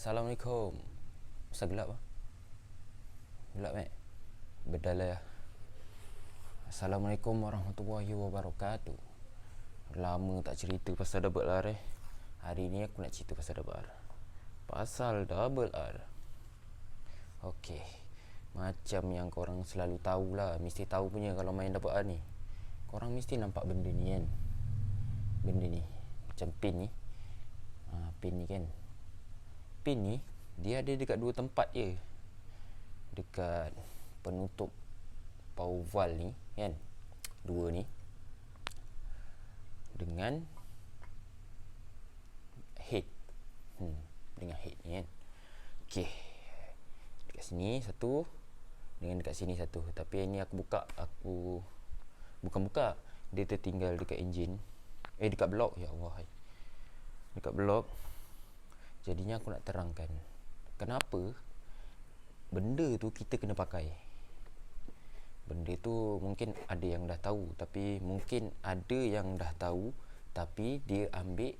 Assalamualaikum. Masa gelap ah? Gelap Bedala ya. Assalamualaikum warahmatullahi wabarakatuh. Lama tak cerita pasal double R Hari ni aku nak cerita pasal double R. Pasal double R. Okey. Macam yang korang selalu tahulah, mesti tahu punya kalau main double R ni. Korang mesti nampak benda ni kan. Benda ni macam pin ni. Pin ni kan. Pin ni dia ada dekat dua tempat je. Dekat penutup power valve ni kan. Dua ni. Dengan head. Dengan head ni kan. Okey. Dekat sini satu, dengan dekat sini satu. Tapi yang ni aku buka, aku bukan buka, dia tertinggal dekat enjin. Dekat blok. Ya Allah. Dekat blok. Jadinya aku nak terangkan kenapa benda tu kita kena pakai. Benda tu mungkin ada yang dah tahu, tapi mungkin ada yang dah tahu tapi dia ambil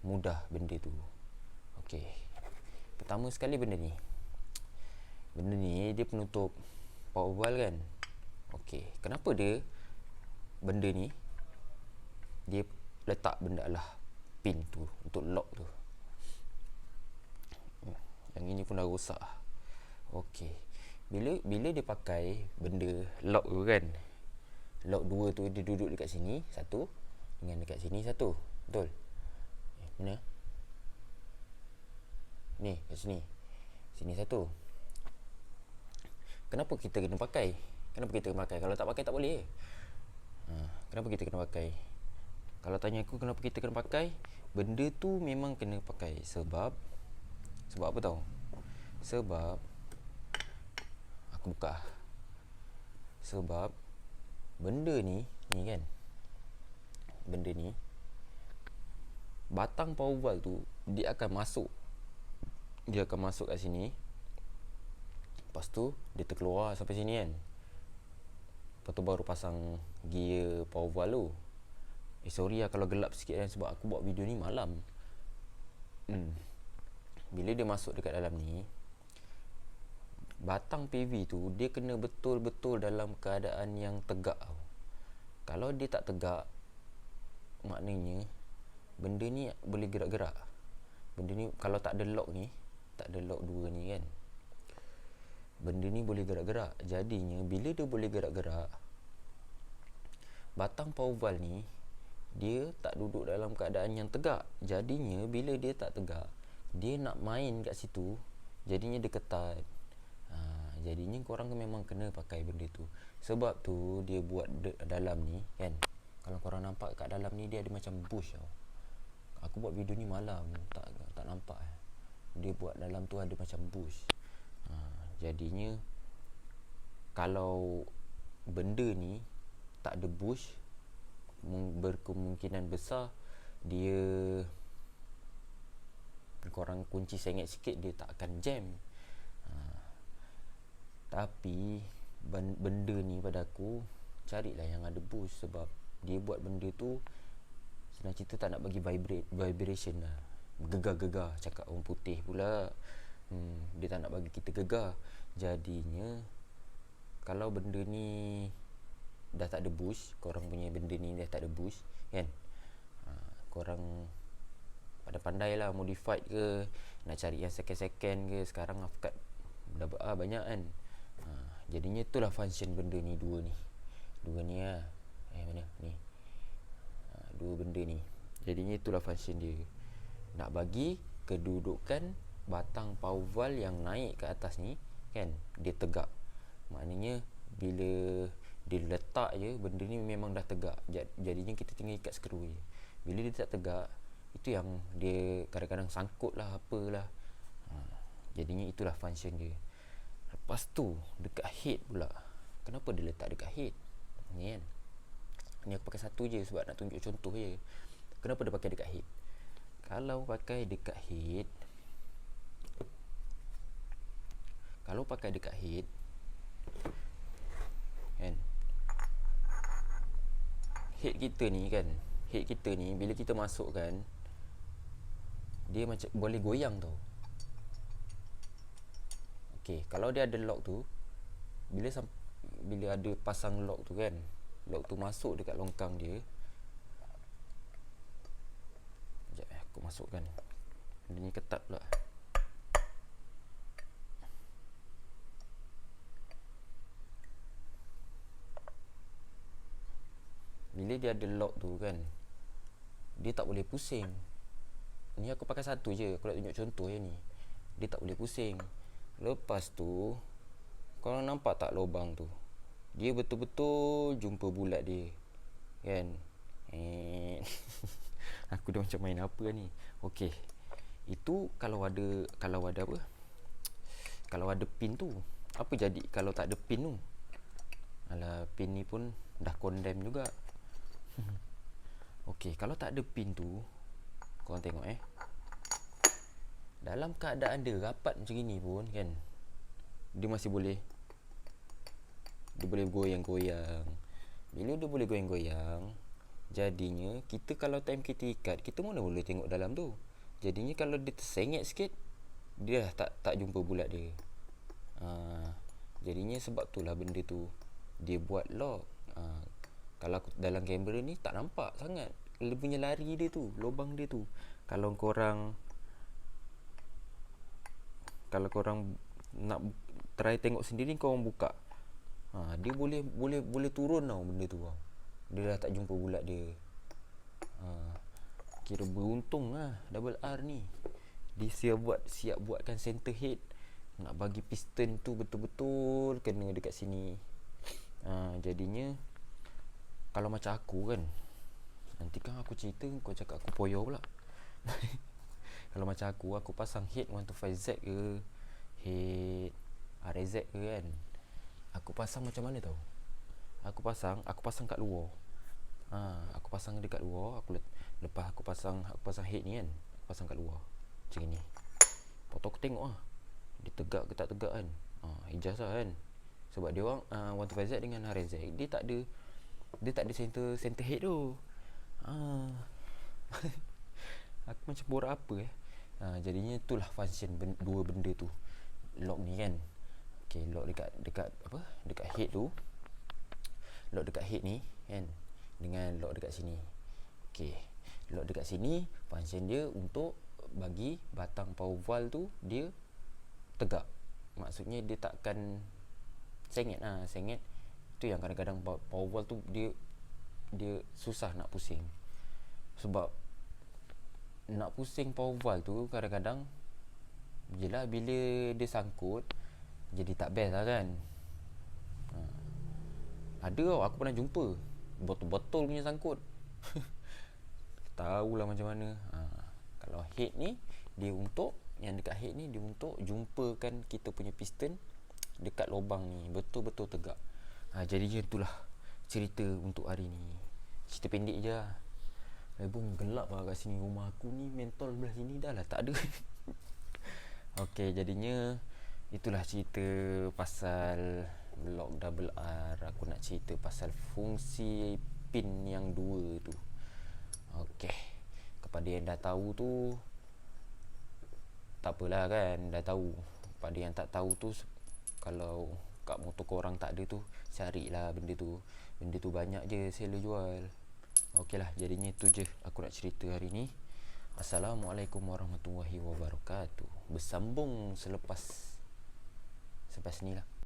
mudah benda tu. Okey. Pertama sekali benda ni. Benda ni dia penutup power valve kan. Okey, kenapa dia benda ni dia letak benda lah pin tu untuk lock tu. Yang ini pun dah rosak. Okey. Bila dia pakai benda lock tu kan. Lock dua tu dia duduk dekat sini satu, dengan dekat sini satu. Betul? Mana? Ni, kat sini. Sini satu. Kenapa kita kena pakai? Kenapa kita kena pakai? Kalau tak pakai tak boleh. Kenapa kita kena pakai? Kalau tanya aku kenapa kita kena pakai, benda tu memang kena pakai sebab apa tau? Sebab aku buka. Sebab benda ni kan. Benda ni batang power valve tu dia akan masuk. Dia akan masuk kat sini. Lepas tu dia terkeluar sampai sini kan. Lepas tu baru pasang gear power valve tu. Sorry lah kalau gelap sikit kan, sebab aku buat video ni malam. Bila dia masuk dekat dalam ni, batang PV tu dia kena betul-betul dalam keadaan yang tegak. Kalau dia tak tegak, maknanya benda ni boleh gerak-gerak. Benda ni kalau tak ada lock ni, tak ada lock dua ni kan, benda ni boleh gerak-gerak. Jadinya bila dia boleh gerak-gerak, batang power valve ni dia tak duduk dalam keadaan yang tegak. Jadinya bila dia tak tegak, dia nak main kat situ, jadinya dia ketat. Jadinya korang memang kena pakai benda tu. Sebab tu dia buat dalam ni kan. Kalau korang nampak kat dalam ni dia ada macam bush tau. Aku buat video ni malam, tak nampak. Dia buat dalam tu ada macam bush. Jadinya kalau benda ni tak ada bush, berkemungkinan besar dia, korang kunci sengit sikit dia tak akan jam. Tapi benda ni pada aku, carilah yang ada bush. Sebab dia buat benda tu senang cerita tak nak bagi vibration lah. Gegar-gegar, cakap orang putih pula. Dia tak nak bagi kita gegar. Jadinya kalau benda ni dah tak ada bush, korang punya benda ni dah tak ada bush kan, korang pandai lah modified ke, nak cari yang second ke. Sekarang Afkat dah banyak kan. Jadinya itulah function benda ni. Dua ni lah. Mana ni, dua benda ni. Jadinya itulah function dia, nak bagi kedudukan batang power valve yang naik ke atas ni kan, dia tegak. Maknanya bila dia letak je, benda ni memang dah tegak. Jadinya kita tinggal ikat skru je. Bila dia tak tegak, itu yang dia kadang-kadang sangkut lah, apalah. Jadinya itulah function dia. Lepas tu dekat head pula, kenapa dia letak dekat head ni kan. Ni aku pakai satu je sebab nak tunjuk contoh je. Kenapa dia pakai dekat head? Kalau pakai dekat head, kan, head kita ni bila kita masukkan, dia macam boleh goyang tau. Okay, kalau dia ada lock tu, bila bila ada pasang lock tu kan, lock tu masuk dekat longkang dia. Sekejap aku masukkan. Benda ni ketat pula. Bila dia ada lock tu kan, dia tak boleh pusing. Ni aku pakai satu je, aku nak tunjuk contoh je ni. Dia tak boleh pusing. Lepas tu, korang nampak tak lubang tu? Dia betul-betul jumpa bulat dia. Kan? Aku dah macam main apa ni. Okey. Itu kalau ada apa? Kalau ada pin tu. Apa jadi kalau tak ada pin tu? Alah, pin ni pun dah condemn juga. Okey, kalau tak ada pin tu, korang tengok dalam keadaan dia rapat macam ni pun kan, dia masih boleh, dia boleh goyang-goyang. Bila dia boleh goyang-goyang, jadinya kita kalau time kita ikat, kita mana boleh tengok dalam tu. Jadinya kalau dia tersengit sikit, dia dah tak jumpa bulat dia. Jadinya sebab tu lah benda tu dia buat lock. Kalau aku dalam kamera ni tak nampak sangat dia punya lari dia tu, lubang dia tu. Kalau korang nak try tengok sendiri, korang buka, dia boleh turun tau benda tu tau. Dia dah tak jumpa bulat dia. Kira beruntung lah Double R ni. Dia siap buatkan center head, nak bagi piston tu betul-betul kena dekat sini. Jadinya kalau macam aku kan, nanti kan aku cerita kau cakap aku poyo pula. Kalau macam aku pasang head 125Z ke, head RZ ke kan, aku pasang macam mana tau? Aku pasang kat luar. Aku pasang dekat luar. Lepas aku pasang head ni kan, aku pasang kat luar macam ni. Lepas tu aku tengok dia tegak ke tak tegak kan. Hijaz lah kan. Sebab dia orang 125Z dengan RZ, dia tak ada center head tu. Aku macam borak apa jadinya itulah function dua benda tu. Lock ni kan. Okay, lock dekat head tu. Lock dekat head ni kan, dengan lock dekat sini. Okay, lock dekat sini function dia untuk bagi batang power valve tu dia tegak. Maksudnya dia takkan sengit. Sengit tu yang kadang-kadang power valve tu dia susah nak pusing. Sebab nak pusing power valve tu kadang-kadang yelah bila dia sangkut jadi tak best lah kan. Ada tau, aku pernah jumpa betul-betul punya sangkut. Tahulah macam mana. Kalau head ni dia untuk, yang dekat head ni dia untuk jumpakan kita punya piston dekat lubang ni betul-betul tegak. Jadi itulah cerita untuk hari ni. Cerita pendek je lah. Pun gelap lah kat sini. Rumah aku ni mentol belah sini dah lah tak ada. Okey, jadinya itulah cerita pasal lock double R. Aku nak cerita pasal fungsi pin yang dua tu. Okey, kepada yang dah tahu tu tak apalah kan, dah tahu. Pada yang tak tahu tu, kalau kat motor korang tak ada tu, carilah benda tu. Benda tu banyak je seller jual. Okey lah, jadinya itu je aku nak cerita hari ni. Assalamualaikum warahmatullahi wabarakatuh. Bersambung selepas ni lah.